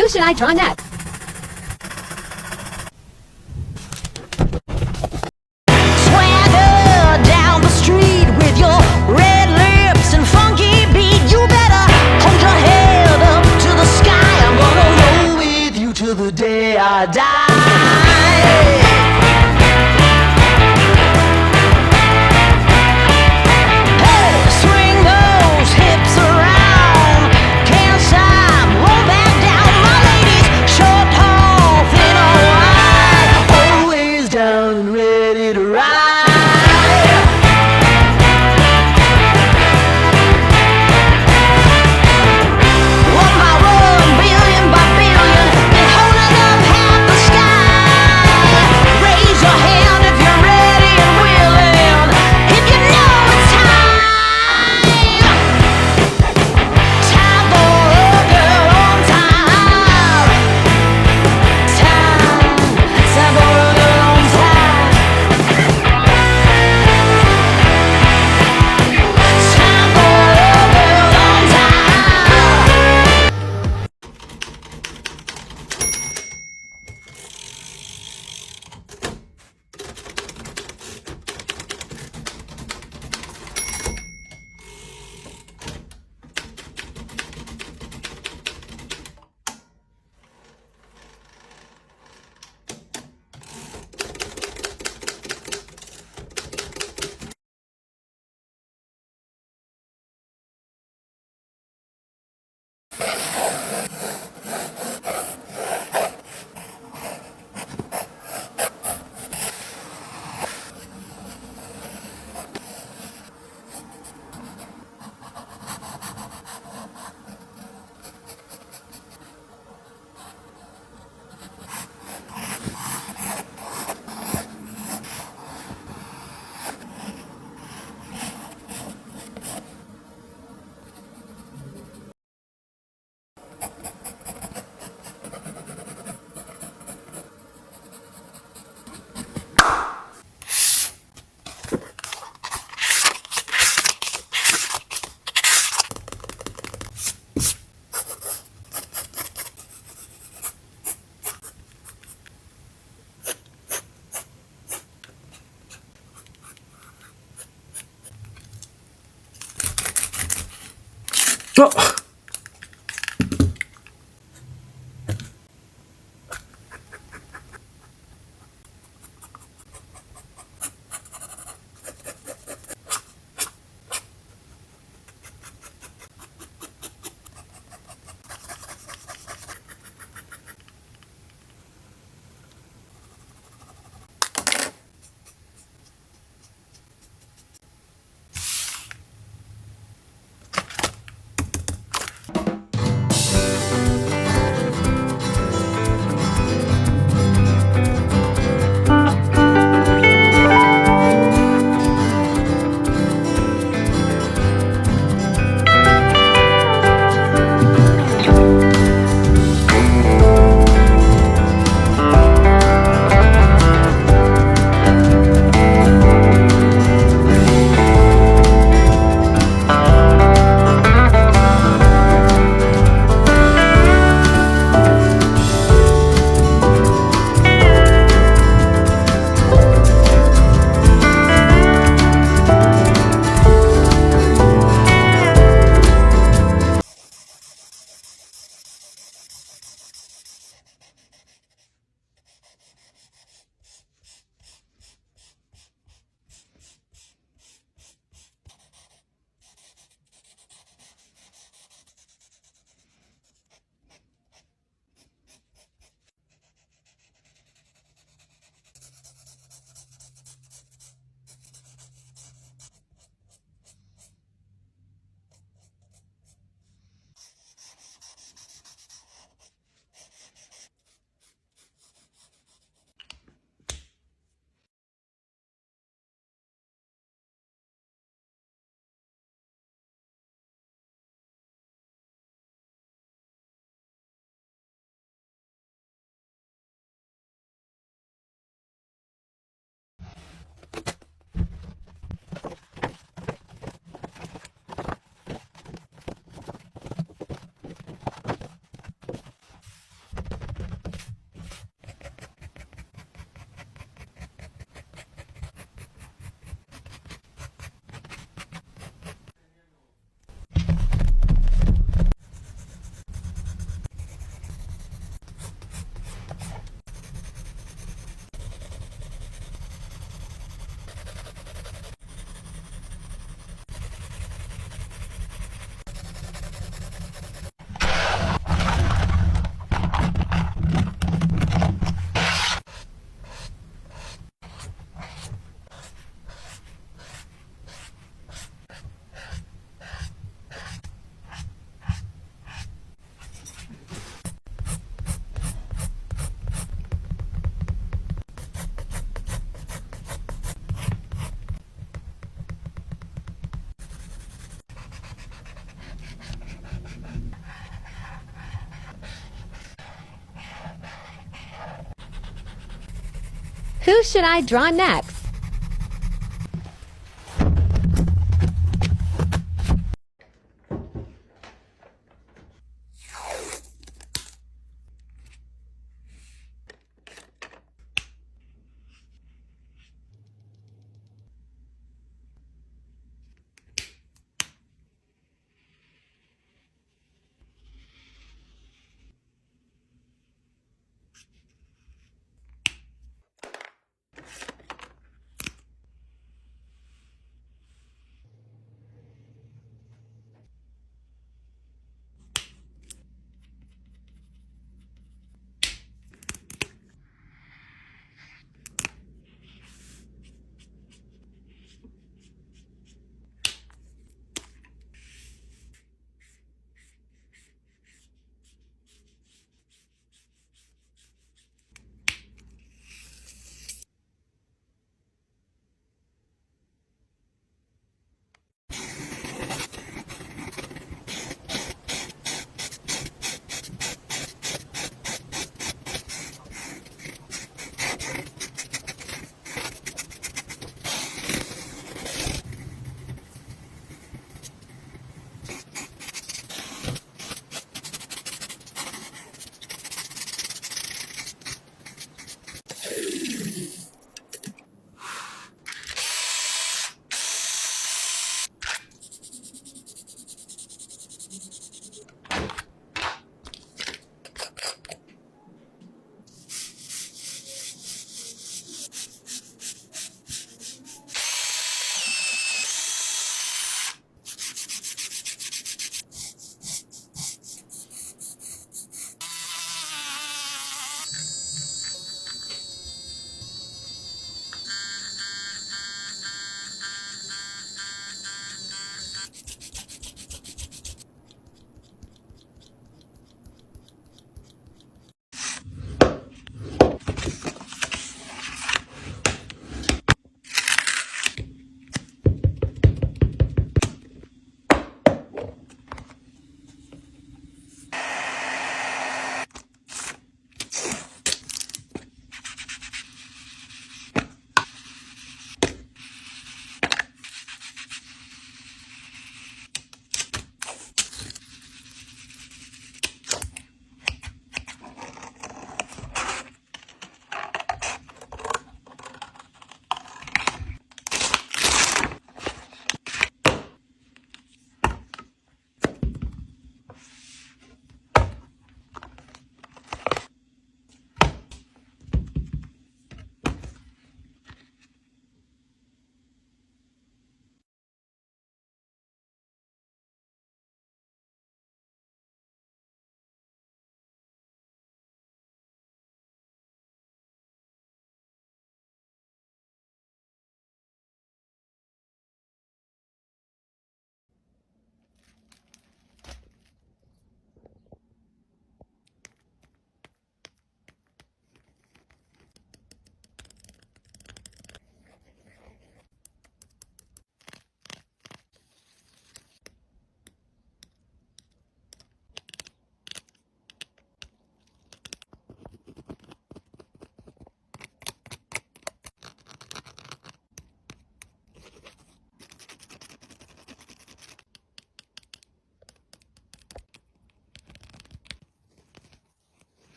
Who should I draw next? Swagger down the street with your red lips and funky beat. You better hold your head up to the sky. I'm gonna roll with you till the day I die. Show Who should I draw next?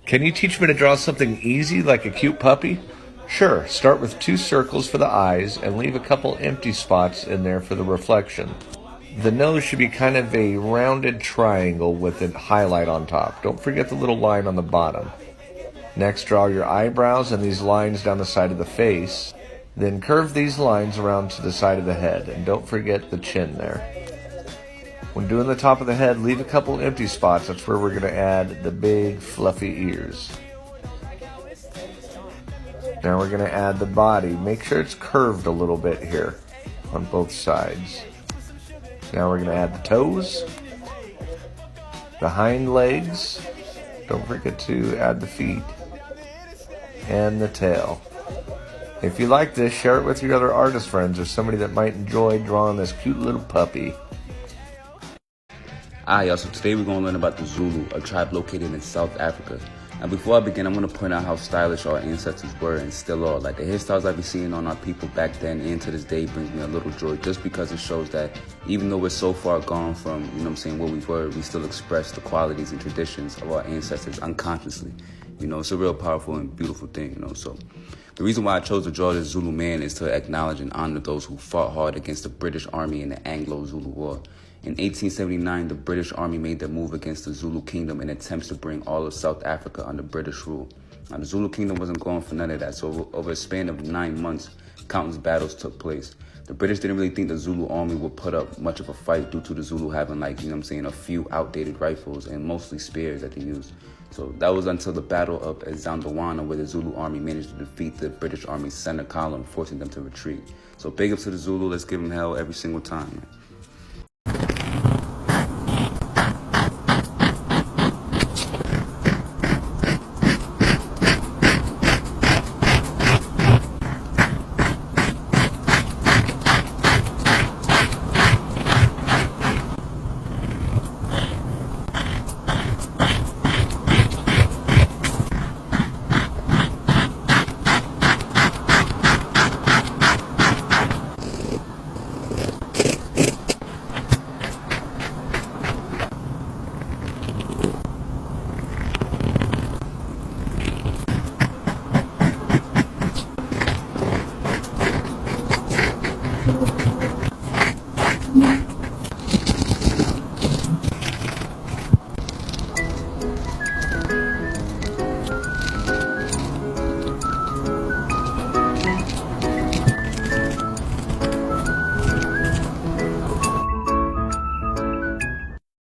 Can you teach me to draw something easy like a cute puppy? Sure, start with 2 circles for the eyes and leave a couple empty spots in there for the reflection. The nose should be kind of a rounded triangle with a highlight on top. Don't forget the little line on the bottom. Next, draw your eyebrows and these lines down the side of the face. Then curve these lines around to the side of the head, and don't forget the chin there. When doing the top of the head, leave a couple empty spots. That's where we're going to add the big fluffy ears. Now we're going to add the body. Make sure it's curved a little bit here on both sides. Now we're going to add the toes. the hind legs. Don't forget to add the feet and the tail. If you like this, share it with your other artist friends or somebody that might enjoy drawing this cute little puppy. Alright, y'all, so today we're going to learn about the Zulu, a tribe located in South Africa. Now, before I begin, I'm going to point out how stylish our ancestors were and still are. Like, the hairstyles I've been seeing on our people back then and to this day brings me a little joy, just because it shows that even though we're so far gone from, where we were, we still express the qualities and traditions of our ancestors unconsciously. It's a real powerful and beautiful thing, So the reason why I chose to draw this Zulu man is to acknowledge and honor those who fought hard against the British Army in the Anglo-Zulu War. In 1879, the British Army made their move against the Zulu Kingdom in attempts to bring all of South Africa under British rule. Now, the Zulu Kingdom wasn't going for none of that, so over a span of 9 months, countless battles took place. The British didn't really think the Zulu army would put up much of a fight due to the Zulu having, a few outdated rifles and mostly spears that they used. So that was until the Battle of Zandawana, where the Zulu army managed to defeat the British Army's center column, forcing them to retreat. So big up to the Zulu, let's give them hell every single time, man.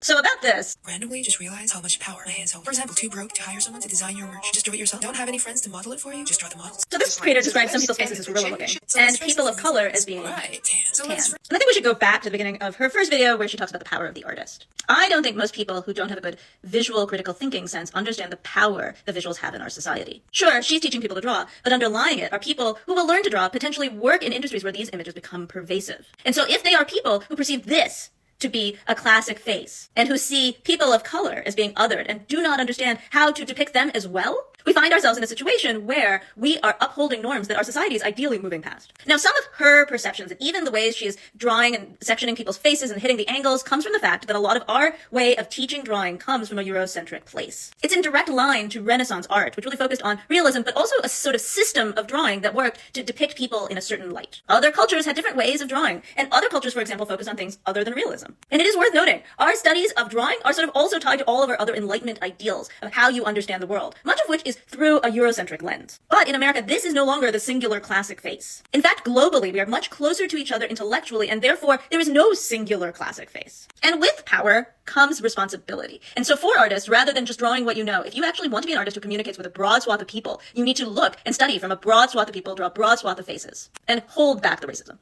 So about this. Randomly just realize how much power my hands hold. For example, too broke to hire someone to design your merch. Just do it yourself. Don't have any friends to model it for you. Just draw the models. So this creator describes some people's faces as gorilla looking, and people of color as being tan. And I think we should go back to the beginning of her first video where she talks about the power of the artist. I don't think most people who don't have a good visual critical thinking sense understand the power that visuals have in our society. Sure, she's teaching people to draw, but underlying it are people who will learn to draw, potentially work in industries where these images become pervasive. And so if they are people who perceive this to be a classic face, and who see people of color as being othered and do not understand how to depict them as well, we find ourselves in a situation where we are upholding norms that our society is ideally moving past. Now, some of her perceptions, and even the ways she is drawing and sectioning people's faces and hitting the angles, comes from the fact that a lot of our way of teaching drawing comes from a Eurocentric place. It's in direct line to Renaissance art, which really focused on realism, but also a sort of system of drawing that worked to depict people in a certain light. Other cultures had different ways of drawing, and other cultures, for example, focused on things other than realism. And it is worth noting, our studies of drawing are sort of also tied to all of our other Enlightenment ideals of how you understand the world, much of which is through a Eurocentric lens. But in America, this is no longer the singular classic face. In fact, globally, we are much closer to each other intellectually, and therefore, there is no singular classic face. And with power comes responsibility. And so for artists, rather than just drawing what you know, if you actually want to be an artist who communicates with a broad swath of people, you need to look and study from a broad swath of people, draw a broad swath of faces, and hold back the racism.